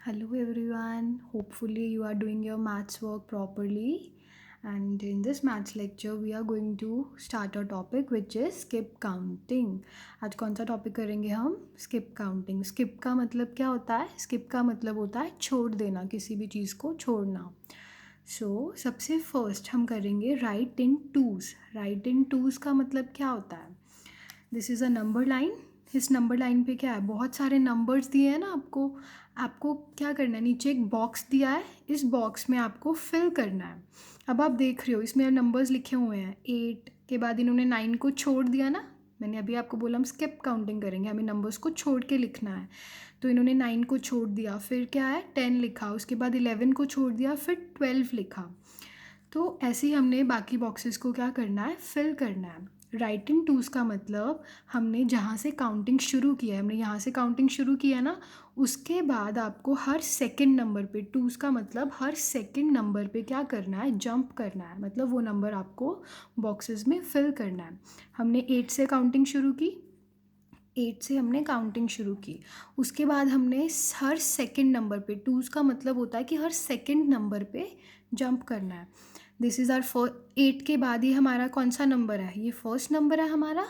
Hello everyone, hopefully you are doing your maths work properly. And in this maths lecture, we are going to start a topic which is skip counting. आज कौन सा topic करेंगे हम? skip counting. skip का मतलब क्या होता है? skip का मतलब होता है छोड़ देना, किसी भी चीज़ को छोड़ना. सबसे फर्स्ट हम करेंगे राइट इन टूज. राइट इन टूज का मतलब क्या होता है? This is a number line. इस नंबर लाइन पे क्या है? बहुत सारे नंबर्स दिए हैं ना आपको. आपको क्या करना है? नीचे एक बॉक्स दिया है, इस बॉक्स में आपको फिल करना है. अब आप देख रहे हो इसमें नंबर्स लिखे हुए हैं. 8 के बाद इन्होंने 9 को छोड़ दिया ना. मैंने अभी आपको बोला हम स्किप काउंटिंग करेंगे, हमें नंबर्स को छोड़ के लिखना है. तो इन्होंने 9 को छोड़ दिया, फिर क्या है 10 लिखा, उसके बाद 11 को छोड़ दिया, फिर 12 लिखा. तो ऐसे ही हमने बाकी बॉक्सेस को क्या करना है? फिल करना है. राइट इन टूज़ का मतलब हमने जहाँ से काउंटिंग शुरू किया है, हमने यहाँ से काउंटिंग शुरू किया है ना, उसके बाद आपको हर सेकंड नंबर पे, टूज़ का मतलब हर सेकंड नंबर पे क्या करना है? जंप करना है. मतलब वो नंबर आपको बॉक्सेस में फिल करना है. हमने 8 से काउंटिंग शुरू की. 8 से हमने काउंटिंग शुरू की. उसके बाद हमने हर सेकंड नंबर पे, टूज़ का मतलब होता है कि हर सेकंड नंबर पे जंप करना है. दिस इज़ आर 8 के बाद ये हमारा कौन सा नंबर है? ये फर्स्ट नंबर है हमारा.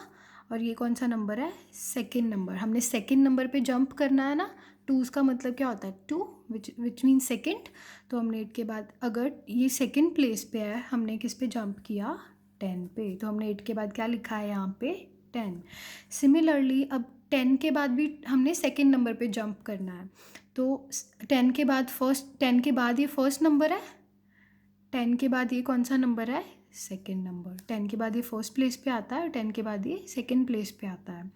और ये कौन सा नंबर है? Second number. हमने सेकंड नंबर पे जंप करना है ना. टूज़ का मतलब क्या होता है? Two, which mean second. तो हमने 8 के बाद, अगर ये सेकंड प्लेस पे है, हमने किस पे जंप किया? 10 पे. तो हमने 8 के बाद क्या लिखा है यहाँ पे? 10. सिमिलरली अब 10 के बाद भी हमने सेकंड नंबर पे जंप करना है. तो 10 के बाद ये फर्स्ट नंबर है. 10 के बाद ये कौन सा नंबर है? Second number. 10 के बाद ये फर्स्ट प्लेस पे आता है और 10 के बाद ये सेकंड प्लेस पे आता है.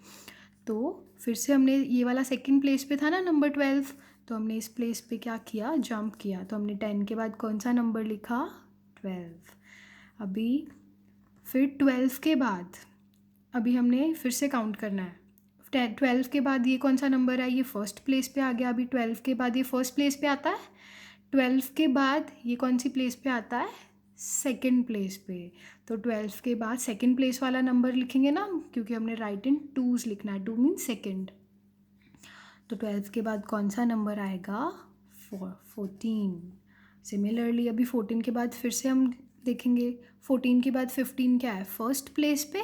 तो फिर से हमने ये वाला सेकंड प्लेस पे था ना नंबर 12, तो हमने इस प्लेस पे क्या किया? जंप किया. तो हमने 10 के बाद कौन सा नंबर लिखा? 12. अभी फिर 12 के बाद अभी हमने फिर से काउंट करना है. 12 के बाद ये कौन सा नंबर है? ये फर्स्ट प्लेस पे आ गया. अभी 12 के बाद ये फर्स्ट प्लेस पे आता है. 12 के बाद ये कौन सी प्लेस पे आता है? सेकंड प्लेस पे. तो 12 के बाद सेकंड प्लेस वाला नंबर लिखेंगे ना, क्योंकि हमने राइट इन टूज लिखना है. Two mean second. तो 12 के बाद कौन सा नंबर आएगा? 14. सिमिलरली अभी 14 के बाद फिर से हम देखेंगे. 14 के बाद 15 क्या है? फर्स्ट प्लेस पे.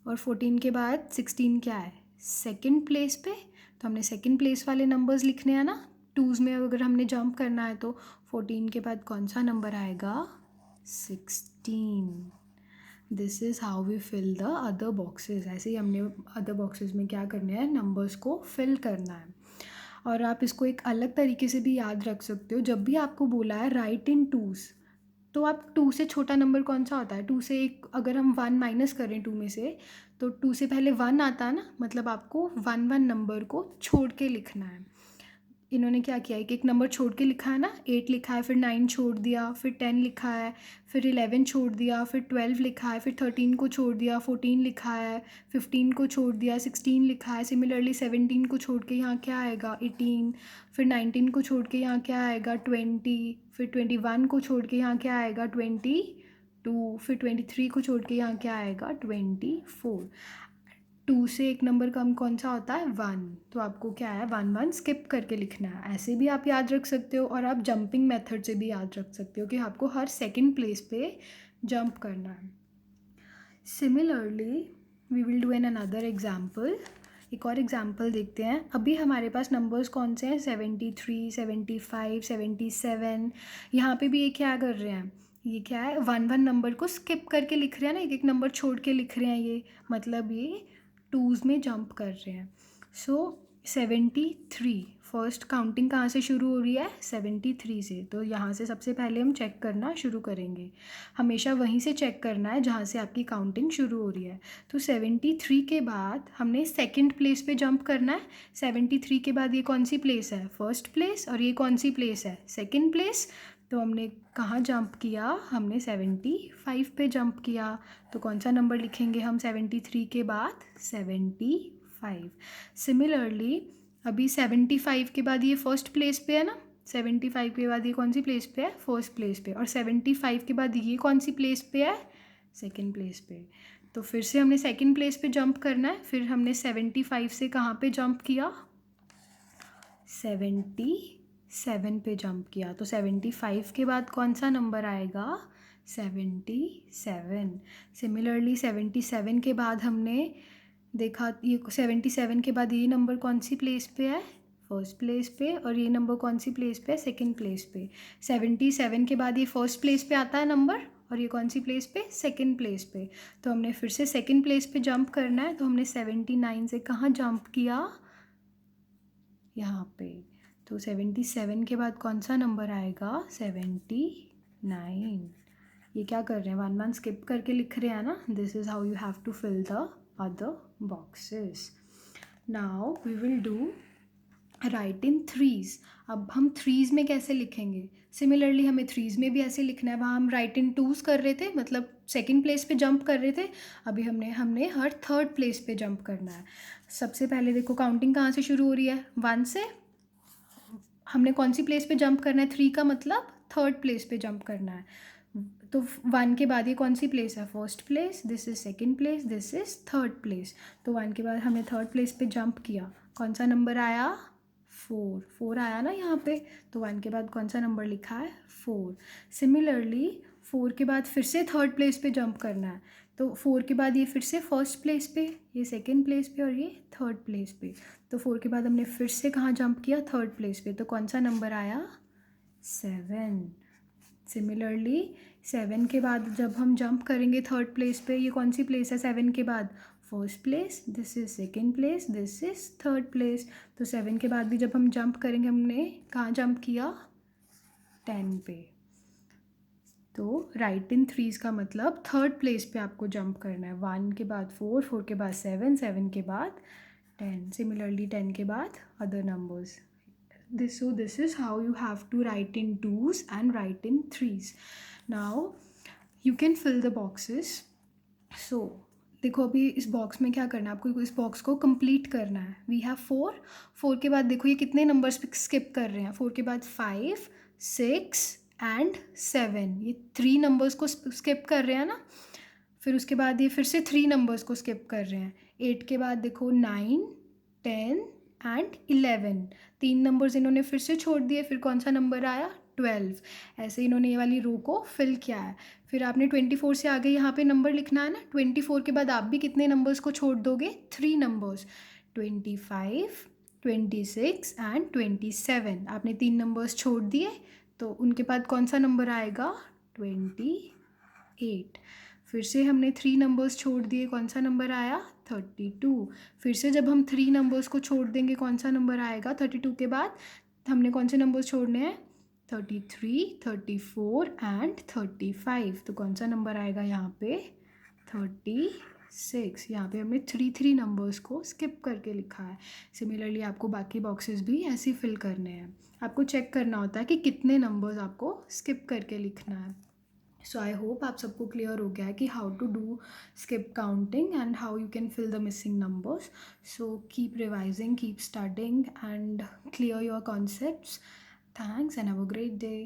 और 14 के बाद 16 क्या है? सेकंड प्लेस पे. तो हमने सेकंड प्लेस वाले नंबर्स लिखने हैं ना. टूज़ में अगर हमने जंप करना है तो 14 के बाद कौन सा नंबर आएगा? 16. This is how we fill the other boxes. ऐसे ही हमने अदर बॉक्सेस में क्या करना है? नंबर्स को फिल करना है. और आप इसको एक अलग तरीके से भी याद रख सकते हो. जब भी आपको बोला है राइट इन टूज़, तो आप 2 से छोटा नंबर कौन सा होता है? 2 से एक, अगर हम 1 माइनस करें 2 में से, तो 2 से पहले 1 आता है ना. मतलब आपको 1 नंबर को छोड़ के लिखना है. इन्होंने क्या किया? एक एक नंबर छोड़ के लिखा है ना. 8 लिखा है, फिर 9 छोड़ दिया, फिर 10 लिखा है, फिर 11 छोड़ दिया, फिर 12 लिखा है, फिर 13 को छोड़ दिया, 14 लिखा है, 15 को छोड़ दिया, 16 लिखा है. सिमिलरली 17 को छोड़ के यहाँ क्या आएगा? 18. फिर 19 को छोड़ के यहाँ क्या आएगा? 20. फिर 21 को छोड़ के यहाँ क्या आएगा? 22. फिर 23 को छोड़ के यहाँ क्या आएगा? 24. 2 से एक नंबर कम कौन सा होता है? 1. तो आपको क्या है? 1 स्किप करके लिखना है. ऐसे भी आप याद रख सकते हो, और आप जंपिंग मेथड से भी याद रख सकते हो कि आपको हर सेकंड प्लेस पे जंप करना है. Similarly we will do an another example. एक और एग्जाम्पल देखते हैं. अभी हमारे पास नंबर्स कौन से हैं? 73, 75, 77. यहाँ पे भी ये क्या कर रहे हैं? ये क्या है? 1 नंबर को स्किप करके लिख रहे हैं ना, एक एक नंबर छोड़ के लिख रहे हैं. ये मतलब ये टूज़ में जंप कर रहे हैं. 73. फर्स्ट काउंटिंग कहाँ से शुरू हो रही है? 73 से. तो यहाँ से सबसे पहले हम चेक करना शुरू करेंगे. हमेशा वहीं से चेक करना है जहाँ से आपकी काउंटिंग शुरू हो रही है. तो 73 के बाद हमने सेकंड प्लेस पे जंप करना है. 73 के बाद ये कौन सी प्लेस है? First place. और ये कौन सी प्लेस है? Second place. तो हमने कहाँ जंप किया? हमने 75 पे जंप किया. तो कौन सा नंबर लिखेंगे हम 73 के बाद? 75. सिमिलरली अभी 75 के बाद ये फर्स्ट प्लेस पे है ना. 75 के बाद ये कौन सी प्लेस पे है? फर्स्ट प्लेस पे. और 75 के बाद ये कौन सी प्लेस पे है? सेकंड प्लेस पे. तो फिर से हमने सेकंड प्लेस पे जंप करना है. फिर हमने 75 से कहाँ पे जंप किया? 74 7 पे जंप किया, तो 75 के बाद कौन सा नंबर आएगा? 77। सिमिलरली 77 के बाद हमने देखा, ये 77 के बाद ये नंबर कौन सी प्लेस पे है? फर्स्ट प्लेस पे। और ये नंबर कौन सी प्लेस पे है? सेकंड प्लेस पे। 77 के बाद ये फर्स्ट प्लेस पे आता है नंबर, और ये कौन सी प्लेस पे? सेकंड प्लेस पे। तो हमने फिर से सेकंड प्लेस पे जंप करना है, तो हमने 79 से कहाँ जंप किया? यहाँ पे। तो 77 के बाद कौन सा नंबर आएगा? 79। ये क्या कर रहे हैं? वन स्किप करके लिख रहे हैं ना. This is how you have to fill the other boxes. Now we will do write in threes. अब हम थ्रीज़ में कैसे लिखेंगे? सिमिलरली हमें थ्रीज़ में भी ऐसे लिखना है. वहाँ हम राइट इन टूज़ कर रहे थे, मतलब सेकंड प्लेस पे जंप कर रहे थे. अभी हमने हर थर्ड प्लेस पे जंप करना है. सबसे पहले देखो काउंटिंग कहाँ से शुरू हो रही है? 1 से. हमने कौन सी प्लेस पे जंप करना है? 3 का मतलब थर्ड प्लेस पे जंप करना है. तो 1 के बाद ये कौन सी प्लेस है? First place. This is second place. This is third place. तो 1 के बाद हमने थर्ड प्लेस पे जंप किया. कौन सा नंबर आया? 4 आया ना यहाँ पे. तो 1 के बाद कौन सा नंबर लिखा है? 4. सिमिलरली 4 के बाद फिर से थर्ड प्लेस पे जंप करना है. तो 4 के बाद ये फिर से फर्स्ट प्लेस पे, ये सेकंड प्लेस पे और ये थर्ड प्लेस पे. तो 4 के बाद हमने फिर से कहाँ जंप किया? थर्ड प्लेस पे. तो कौन सा नंबर आया? 7. सिमिलरली 7 के बाद जब हम जंप करेंगे थर्ड प्लेस पे, ये कौन सी प्लेस है 7 के बाद? First place. This is second place. This is third place. तो 7 के बाद भी जब हम जंप करेंगे, हमने कहाँ जंप किया? 10 पे. तो राइट इन थ्रीज़ का मतलब थर्ड प्लेस पे आपको जंप करना है. 1 के बाद 4, 4 के बाद 7, 7 के बाद 10. सिमिलरली 10 के बाद other numbers. This is how you have to write in 2's and write in 3's. Now you can fill the boxes. So देखो अभी इस बॉक्स में क्या करना है आपको? इस बॉक्स को कंप्लीट करना है. वी हैव 4 के बाद देखो ये कितने नंबर्स पे स्किप कर रहे हैं? 4 के बाद 5, 6 एंड 7. ये 3 नंबर्स को स्किप कर रहे हैं ना. फिर उसके बाद ये फिर से 3 नंबर्स को स्किप कर रहे हैं. 8 के बाद देखो 9, 10 एंड 11. 3 नंबर्स इन्होंने फिर से छोड़ दिए. फिर कौन सा नंबर आया? 12. ऐसे इन्होंने ये वाली रो को फिल किया है. फिर आपने 24 से आगे यहाँ पे नंबर लिखना है ना. 24 के बाद आप भी कितने नंबर्स को छोड़ दोगे? 3 नंबर्स. 25, 26 एंड 27. आपने 3 नंबर्स छोड़ दिए, तो उनके बाद कौन सा नंबर आएगा? 28. फिर से हमने 3 नंबर्स छोड़ दिए. कौन सा नंबर आया? 32. फिर से जब हम 3 नंबर्स को छोड़ देंगे, कौन सा नंबर आएगा? 32 के बाद हमने कौन से नंबर्स छोड़ने हैं? 33, 34 एंड 35. तो कौन सा नंबर आएगा यहाँ पे? 36. यहाँ पे हमने 3 नंबर्स को स्किप करके लिखा है. सिमिलरली आपको बाकी बॉक्सेस भी ऐसे ही फिल करने हैं. आपको चेक करना होता है कि कितने नंबर्स आपको स्किप करके लिखना है. सो आई होप आप सबको क्लियर हो गया है कि how to do skip counting and how you can fill the missing numbers. So keep revising, keep studying and clear your concepts. Thanks and have a great day.